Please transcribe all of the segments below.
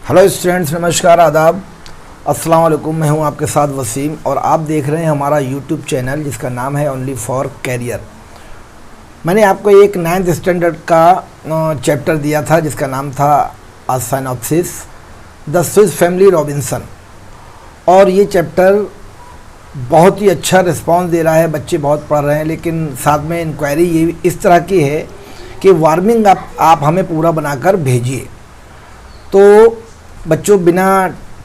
Hello students, नमस्कार, आदाब, अस्सलाम वालेकुम। मैं हूं आपके साथ वसीम और आप देख रहे हैं हमारा यूट्यूब चैनल जिसका नाम है ओनली फॉर कैरियर। मैंने आपको एक 9th स्टैंडर्ड का चैप्टर दिया था जिसका नाम था a synopsis the Swiss family Robinson, और ये चैप्टर बहुत ही अच्छा रिस्पांस दे रहा है, बच्चे बहुत पढ़ रहे हैं। लेकिन साथ में इंक्वायरी ये इस तरह की है कि वार्मिंग आप हमें पूरा बनाकर भेजिए। तो बच्चों, बिना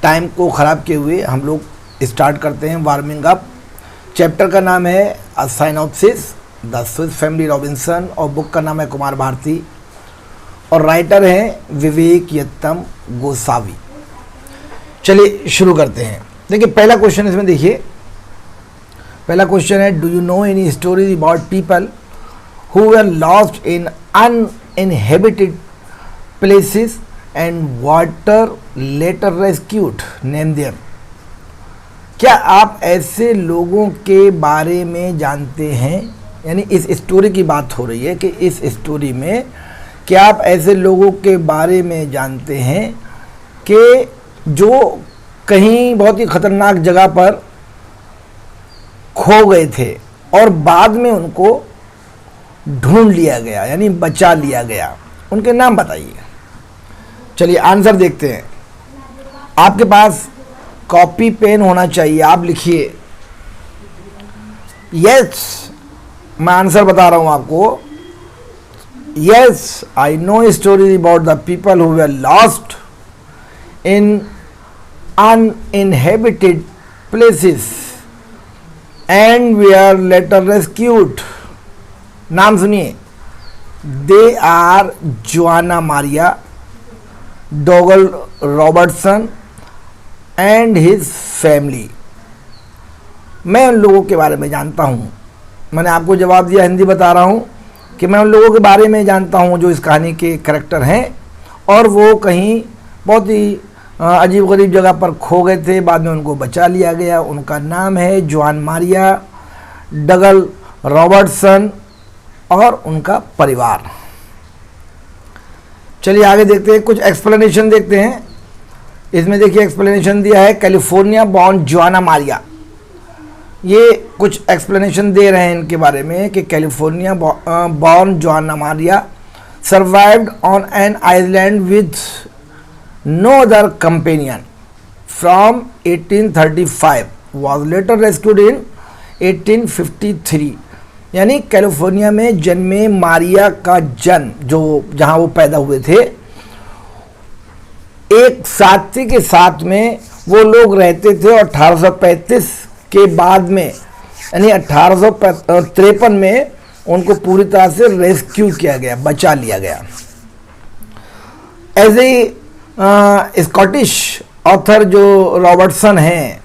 टाइम को ख़राब किए हुए हम लोग स्टार्ट करते हैं वार्मिंग अप। चैप्टर का नाम है a synopsis the Swiss family Robinson और बुक का नाम है कुमार भारती और राइटर हैं विवेकयत्तम गोसावी। चलिए शुरू करते हैं। देखिए, पहला क्वेश्चन इसमें देखिए, पहला क्वेश्चन है, do you know any stories about people who were lost in uninhabited places and water later rescued, name them. क्या आप ऐसे लोगों के बारे में जानते हैं? यानी इस स्टोरी की बात हो रही है कि इस स्टोरी में क्या आप ऐसे लोगों के बारे में जानते हैं कि जो कहीं बहुत ही ख़तरनाक जगह पर खो गए थे और बाद में उनको ढूंढ लिया गया, यानी बचा लिया गया। उनके नाम बताइए। चलिए आंसर देखते हैं। आपके पास कॉपी पेन होना चाहिए, आप लिखिए। यस, मैं आंसर बता रहा हूं आपको। Yes, I know story about the people who were lost in uninhabited places and were later rescued। नाम सुनिए, they are Joanna Maria, Dougal Robertson and his family. मैं उन लोगों के बारे में जानता हूँ। मैंने आपको जवाब दिया, हिंदी बता रहा हूँ कि मैं उन लोगों के बारे में जानता हूँ जो इस कहानी के करैक्टर हैं और वो कहीं बहुत ही अजीब गरीब जगह पर खो गए थे, बाद में उनको बचा लिया गया। उनका नाम है जोआन मारिया, डगल रॉबर्टसन और उनका परिवार। चलिए आगे देखते हैं, कुछ एक्सप्लेनेशन देखते हैं। इसमें देखिए एक्सप्लेनेशन दिया है, कैलिफोर्निया बॉर्न जोआना मारिया। ये कुछ एक्सप्लेनेशन दे रहे हैं इनके बारे में कि California born Joanna Maria survived on an island with no other companion from 1835 was later rescued in 1853। यानी कैलिफोर्निया में जन्मे मारिया का जन्म, जो जहां वो पैदा हुए थे, एक साथी के साथ में वो लोग रहते थे और 1835 के बाद में यानी 1853 में उनको पूरी तरह से रेस्क्यू किया गया, बचा लिया गया। एज ए स्कॉटिश ऑथर जो रॉबर्टसन हैं,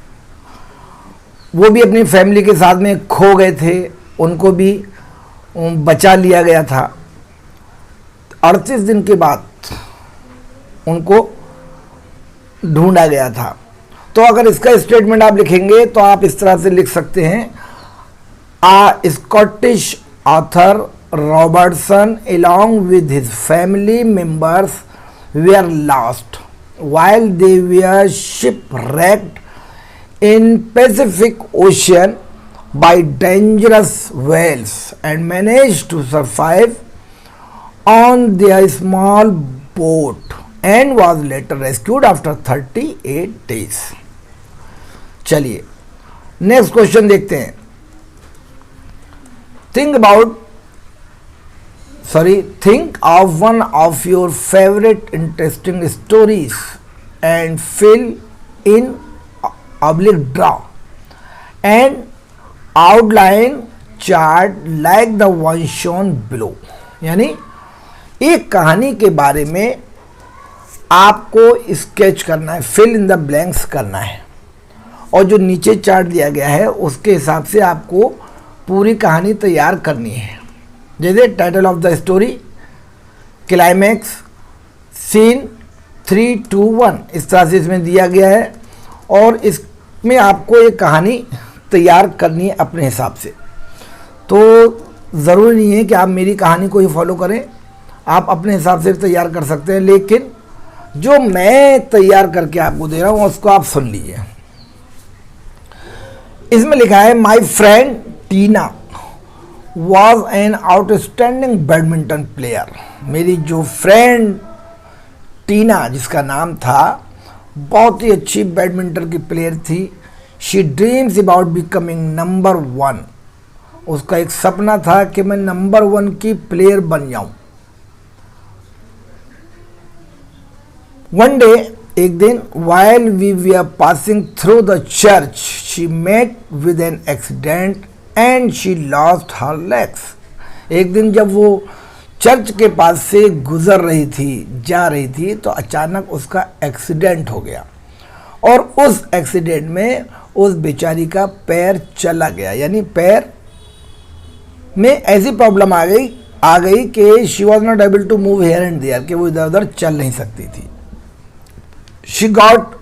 वो भी अपनी फैमिली के साथ में खो गए थे, उनको भी बचा लिया गया था। 38 दिन के बाद उनको ढूंढा गया था। तो अगर इसका स्टेटमेंट आप लिखेंगे तो आप इस तरह से लिख सकते हैं, a Scottish author Robertson along with his family members were lost while they were shipwrecked in Pacific Ocean by dangerous whales and managed to survive on their small boat and was later rescued after 38 days। चलिए next question देखते हैं। Think of one of your favorite interesting stories and fill in /draw and outline chart like the one shown below। यानी एक कहानी के बारे में आपको स्केच करना है, फिल इन द ब्लैंक्स करना है, और जो नीचे चार्ट दिया गया है उसके हिसाब से आपको पूरी कहानी तैयार करनी है। जैसे title of the story, climax, scene, 3, 2, 1, इस तरह से इसमें दिया गया है और इसमें आपको एक कहानी तैयार करनी है अपने हिसाब से। तो ज़रूरी नहीं है कि आप मेरी कहानी को ही फॉलो करें, आप अपने हिसाब से तैयार कर सकते हैं, लेकिन जो मैं तैयार करके आपको दे रहा हूँ उसको आप सुन लीजिए। इसमें लिखा है my friend Tina was an outstanding badminton player. मेरी जो फ्रेंड टीना, जिसका नाम था, बहुत ही अच्छी बैडमिंटन की प्लेयर थी। She dreams about becoming number 1। उसका एक सपना था कि मैं नंबर 1 की प्लेयर बन जाऊं। वन डे, एक दिन, while we were passing through the church, she met with an accident and she lost her legs. एक दिन जब वो चर्च के पास से गुजर रही थी, जा रही थी, तो अचानक उसका एक्सीडेंट हो गया और उस एक्सीडेंट में उस बेचारी का पैर चला गया। यानी पैर में ऐसी प्रॉब्लम आ गई कि she was not able to move here and there, कि वो इधर उधर चल नहीं सकती थी। She got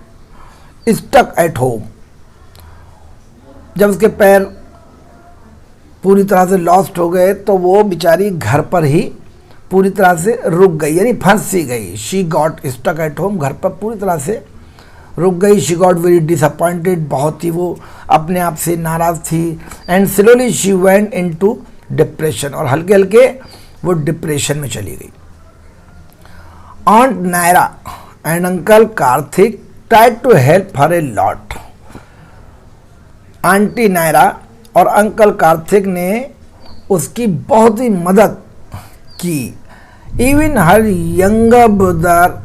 stuck at home. जब उसके पैर पूरी तरह से लॉस्ट हो गए तो वो बेचारी घर पर ही पूरी तरह से रुक गई, यानी फंस सी गई। She got stuck at home, घर पर पूरी तरह से रुक गई। शी गॉट वेरी डिसअपॉइंटेड, बहुत ही वो अपने आप से नाराज़ थी। And slowly she went into depression, और हल्के हल्के वो डिप्रेशन में चली गई। Aunt Naira and uncle Kartik tried to help her a lot. Aunty Naira और अंकल कार्तिक ने उसकी बहुत ही मदद की। Even her younger brother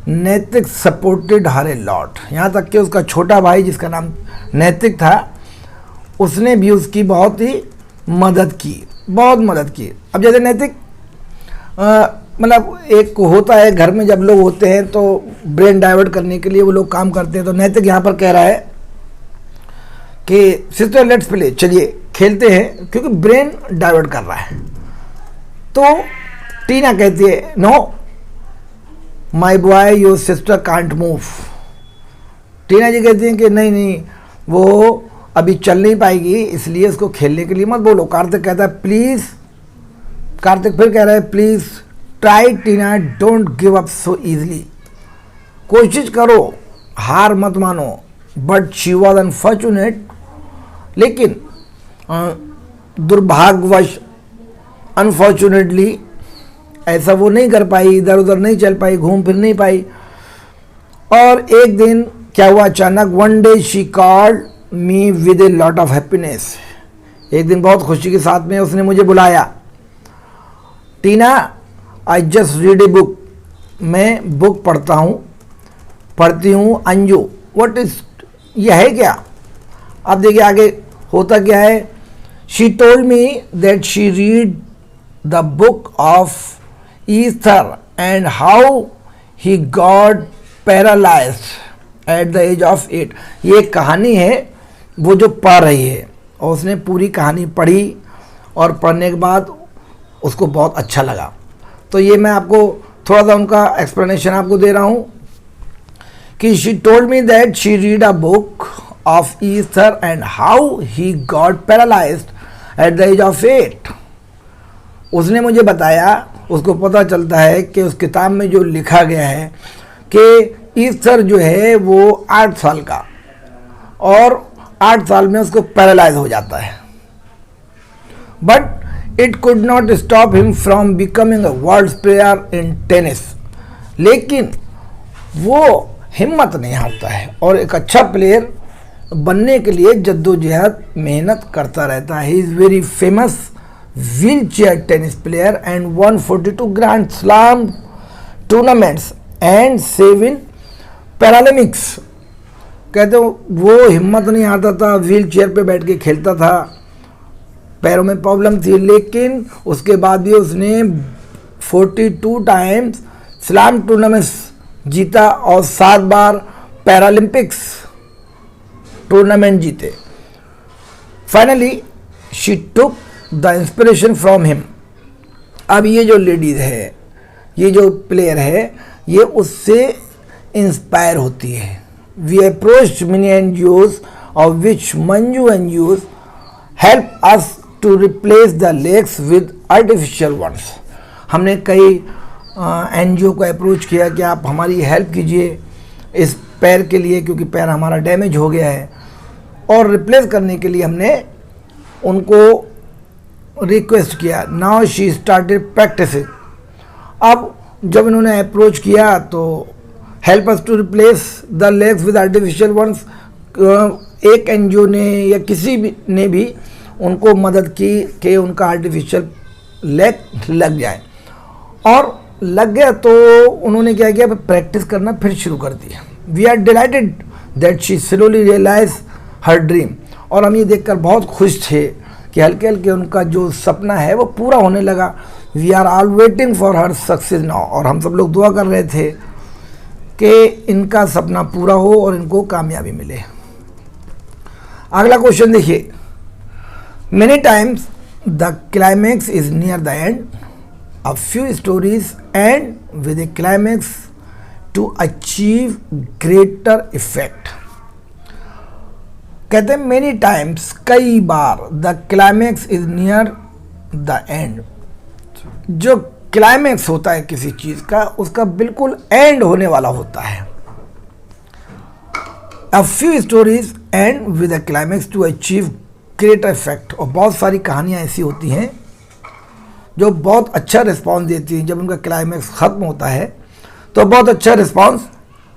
Naitik supported her a lot. यहाँ तक कि उसका छोटा भाई, जिसका नाम नैतिक था, उसने भी उसकी बहुत ही मदद की, बहुत मदद की। अब जैसे नैतिक मतलब एक होता है घर में, जब लोग होते हैं तो ब्रेन डाइवर्ट करने के लिए वो लोग काम करते हैं। तो नैतिक यहाँ पर कह रहा है कि सिस्टर लेट्स प्ले, चलिए खेलते हैं, क्योंकि ब्रेन डाइवर्ट कर रहा है। तो टीना कहती है no my boy your sister can't move. Tina जी कहती हैं कि नहीं, वो अभी चल नहीं पाएगी, इसलिए उसको खेलने के लिए मत बोलो। कार्तिक कहता है प्लीज़, कार्तिक फिर कह रहा है please try Tina, don't give up so easily. कोशिश करो, हार मत मानो। बट शी वॉज अनफॉर्चुनेट, लेकिन दुर्भाग्यवश, अनफॉर्चुनेटली ऐसा वो नहीं कर पाई, इधर उधर नहीं चल पाई, घूम फिर नहीं पाई। और एक दिन क्या हुआ अचानक, one day she called me with a lot of happiness. एक दिन बहुत खुशी के साथ में उसने मुझे बुलाया। Tina I just read a book, मैं बुक पढ़ती हूँ। अंजू व्हाट इज, यह है क्या? अब देखिए आगे होता क्या है। She told me that she read the book of Esther and how he got paralysed at the age of 8। ये कहानी है वो जो पढ़ रही है, और उसने पूरी कहानी पढ़ी और पढ़ने के बाद उसको बहुत अच्छा लगा। तो ये मैं आपको थोड़ा सा उनका एक्सप्लेनेशन आपको दे रहा हूँ कि she told me that she read a book of Esther and how he got paralysed at the age of 8। उसने मुझे बताया, उसको पता चलता है कि उस किताब में जो लिखा गया है कि ईस्थर जो है वो 8 साल का, और 8 साल में उसको पैरालाइज हो जाता है। But it could not stop him from becoming a world player in tennis. लेकिन वो हिम्मत नहीं हारता है और एक अच्छा प्लेयर बनने के लिए जद्दोजहद मेहनत करता रहता है। He is very famous wheel chair tennis player and won 42 grand slam tournaments and 7 Paralympics. कहते हो वो हिम्मत नहीं हारता था, व्हील चेयर पे बैठ के खेलता था, पैरों में प्रॉब्लम थी, लेकिन उसके बाद भी उसने 42 टाइम्स स्लैम टूर्नामेंट्स जीता और 7 बार पैरालंपिक्स टूर्नामेंट जीते। Finally she took the inspiration from him. अब ये जो लेडीज है, ये जो प्लेयर है, ये उससे इंस्पायर होती है। We approached many NGOs of which Manju NGOs help us to replace the legs with artificial ones। हमने कई एनजीओ को अप्रोच किया कि आप हमारी हेल्प कीजिए इस पैर के लिए, क्योंकि पैर हमारा डैमेज हो गया है, और रिप्लेस करने के लिए हमने उनको रिक्वेस्ट किया। Now she started practising. अब जब इन्होंने अप्रोच किया तो help us to replace the legs with artificial ones, एक एनजीओ ने या किसी भी ने भी उनको मदद की कि उनका आर्टिफिशियल लेग लग जाए, और लग गया तो उन्होंने क्या किया, प्रैक्टिस करना फिर शुरू कर दिया। We are delighted that she slowly realise her dream, और हम ये देखकर बहुत खुश थे कि हल्के हल्के उनका जो सपना है वो पूरा होने लगा। We are all waiting for her success now, और हम सब लोग दुआ कर रहे थे कि इनका सपना पूरा हो और इनको कामयाबी मिले। अगला क्वेश्चन देखिए, many times the climax is near the end, a few stories end with a climax to achieve greater effect। कहते हैं many times, कई बार, the climax is near the end, जो क्लाइमैक्स होता है किसी चीज का उसका बिल्कुल एंड होने वाला होता है। a few stories end with a climax to achieve greater effect, और बहुत सारी कहानियां ऐसी होती हैं जो बहुत अच्छा रिस्पांस देती हैं। जब उनका क्लाइमैक्स ख़त्म होता है तो बहुत अच्छा रिस्पांस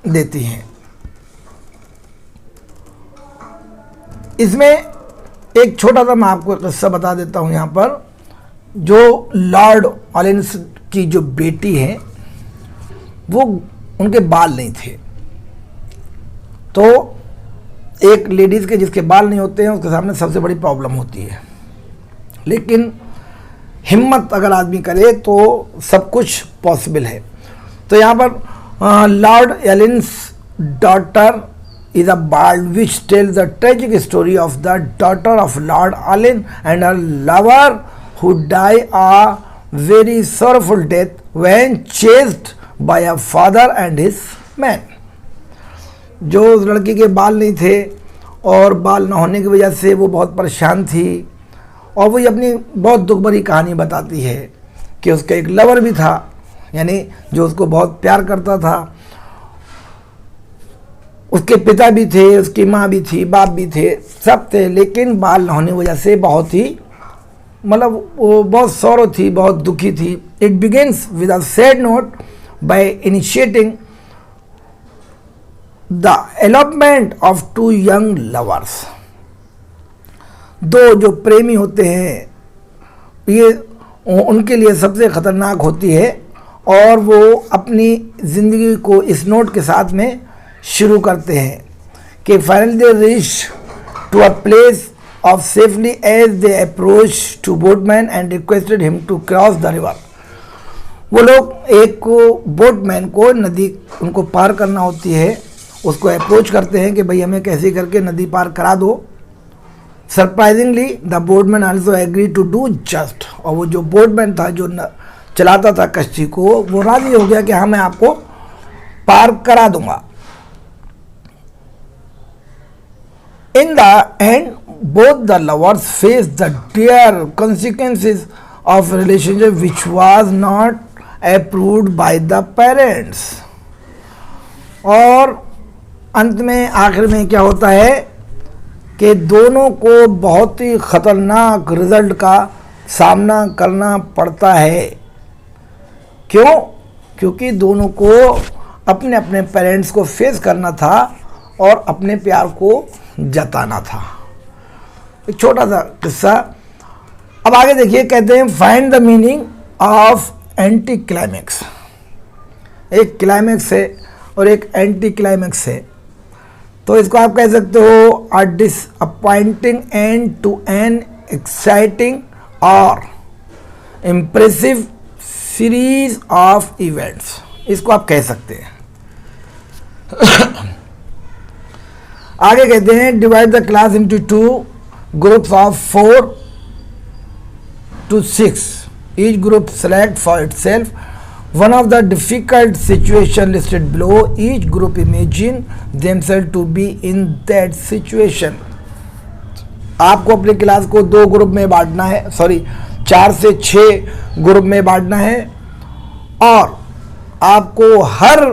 देती हैं। इसमें एक छोटा सा मैं आपको किस्सा बता देता हूं। यहाँ पर जो लॉर्ड ऑलिंस की जो बेटी है वो, उनके बाल नहीं थे, तो एक लेडीज़ के जिसके बाल नहीं होते हैं उसके सामने सबसे बड़ी प्रॉब्लम होती है, लेकिन हिम्मत अगर आदमी करे तो सब कुछ पॉसिबल है। तो यहाँ पर lord Ullin's daughter is a ballad which tells the tragic story of the daughter of lord Ullin and her lover who die a very sorrowful death when chased by a father and his men. जो उस लड़की के बाल नहीं थे और बाल न होने की वजह से वो बहुत परेशान थी, और वो अपनी बहुत दुख भरी कहानी बताती है कि उसका एक लवर भी था, यानी जो उसको बहुत प्यार करता था। उसके पिता भी थे, उसकी माँ भी थी, बाप भी थे, सब थे, लेकिन बाल न होने की वजह से बहुत ही मतलब वो बहुत सौरो थी, बहुत दुखी थी। It begins with a sad note by initiating the elopement of two young lovers. दो जो प्रेमी होते हैं ये उनके लिए सबसे ख़तरनाक होती है, और वो अपनी ज़िंदगी को इस नोट के साथ में शुरू करते हैं कि finally they reach to a place of safely as they approach to boatman and requested him to cross the river. वो लोग एक को बोटमैन को नदी उनको पार करना होती है, उसको अप्रोच करते हैं कि भाई हमें कैसे करके नदी पार करा दो। Surprisingly the boatman also agree to do just, और वो जो बोटमैन था जो चलाता था कश्ती को, वो राजी हो गया कि हाँ मैं आपको पार करा दूंगा। In the end both the lovers face the dear consequences of relationship which was not approved by the parents। और अंत में आखिर में क्या होता है कि दोनों को बहुत ही ख़तरनाक रिज़ल्ट का सामना करना पड़ता है। क्यों? क्योंकि दोनों को अपने अपने पेरेंट्स को फेस करना था और अपने प्यार को जताना था। एक छोटा सा किस्सा। अब आगे देखिए, कहते हैं find the meaning of anti climax. एक क्लाइमैक्स है और एक एंटी क्लाइमैक्स है, तो इसको आप कह सकते हो a disappointing end to an exciting और इम्प्रेसिव सीरीज ऑफ इवेंट्स, इसको आप कह सकते हैं। आगे कहते हैं divide the class into two groups of 4 to 6, each group select for itself one of the difficult situation listed below. Each group imagine themselves to be in that situation। आपको अपनी क्लास को 2 ग्रुप में बांटना है, 4 से 6 group में बांटना है, और आपको हर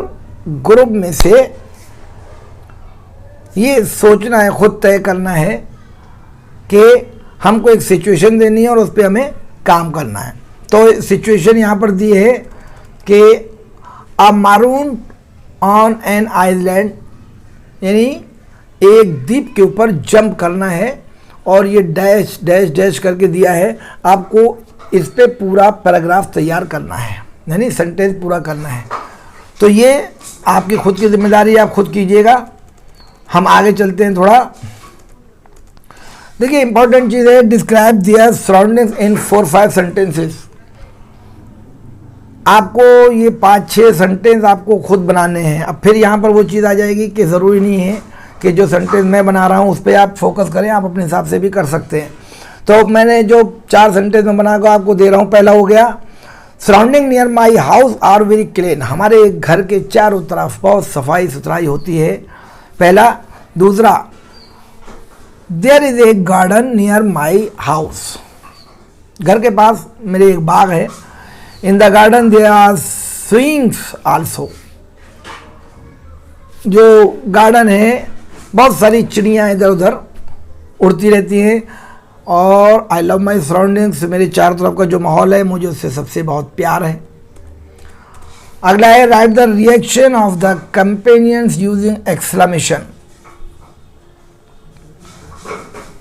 ग्रुप में से ये सोचना है, खुद तय करना है कि हमको एक सिचुएशन देनी है और उस पर हमें काम करना है। तो सिचुएशन यहाँ पर दी है कि अ मारून ऑन एन आइलैंड, यानी एक द्वीप के ऊपर जंप करना है और ये डैश डैश डैश करके दिया है। आपको इस पे पूरा पैराग्राफ तैयार करना है, यानी सेंटेंस पूरा करना है। तो ये आपकी खुद की जिम्मेदारी है, आप खुद कीजिएगा। हम आगे चलते हैं थोड़ा। देखिए इंपॉर्टेंट चीज़ है, डिस्क्राइब दियर सराउंडिंग्स इन 4-5 सेंटेंसेस। आपको ये 5-6 सेंटेंस आपको खुद बनाने हैं। अब फिर यहाँ पर वो चीज़ आ जाएगी कि ज़रूरी नहीं है कि जो सेंटेंस मैं बना रहा हूँ उस पर आप फोकस करें, आप अपने हिसाब से भी कर सकते हैं। तो मैंने जो 4 सेंटेंस में बना कर आपको दे रहा हूँ, पहला हो गया surrounding near my house are very clean. हमारे घर के चारों तरफ बहुत सफाई सुथराई होती है, पहला। दूसरा, there is a garden near my house. घर के पास मेरे एक बाग है। In the garden there are swings also. जो गार्डन है बहुत सारी चिड़ियाँ इधर उधर उड़ती रहती हैं। और आई लव माई सराउंडिंग्स, मेरे चारों तरफ का जो माहौल है मुझे उससे सबसे बहुत प्यार है। अगला है right the reaction of the companions using exclamation.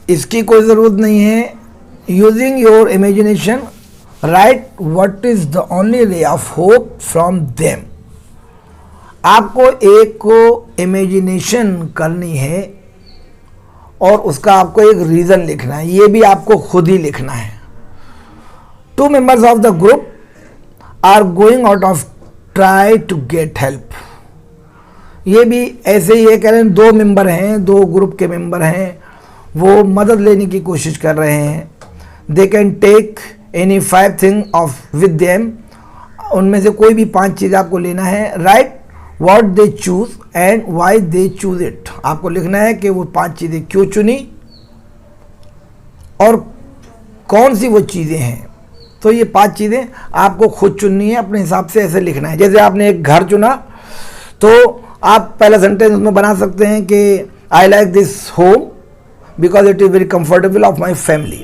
इसकी कोई ज़रूरत नहीं है। Using your imagination right what is the only ray of hope from them. आपको एक को इमेजिनेशन करनी है और उसका आपको एक रीज़न लिखना है, ये भी आपको खुद ही लिखना है। 2 members of the group are going out of try to get help. ये भी ऐसे ही है, कह रहे हैं 2 मेंबर हैं, 2 ग्रुप के मेंबर हैं, वो मदद लेने की कोशिश कर रहे हैं। They can take any 5 thing of with them. उनमें से कोई भी 5 चीज़ आपको लेना है। Right what they choose and why they choose it. आपको लिखना है कि वो 5 चीज़ें क्यों चुनी और कौन सी वो चीज़ें हैं। तो ये 5 चीज़ें आपको खुद चुननी है, अपने हिसाब से ऐसे लिखना है। जैसे आपने एक घर चुना तो आप पहला सेंटेंस उसमें बना सकते हैं कि I like this home because it is very comfortable of my family.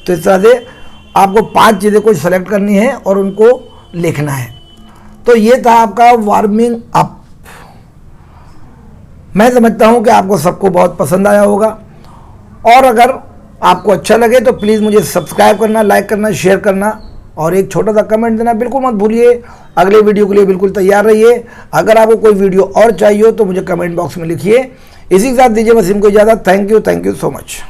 तो इस तरह से आपको 5 चीज़ें को सेलेक्ट करनी है और उनको लिखना है। तो ये था आपका वार्मिंग अप। मैं समझता हूँ कि आपको सबको बहुत पसंद आया होगा, और अगर आपको अच्छा लगे तो प्लीज़ मुझे सब्सक्राइब करना, लाइक करना, शेयर करना और एक छोटा सा कमेंट देना बिल्कुल मत भूलिए। अगले वीडियो के लिए बिल्कुल तैयार रहिए। अगर आपको कोई वीडियो और चाहिए हो तो मुझे कमेंट बॉक्स में लिखिए। इसी के साथ दीजिए वसीम को इजाज़त। Thank you so much.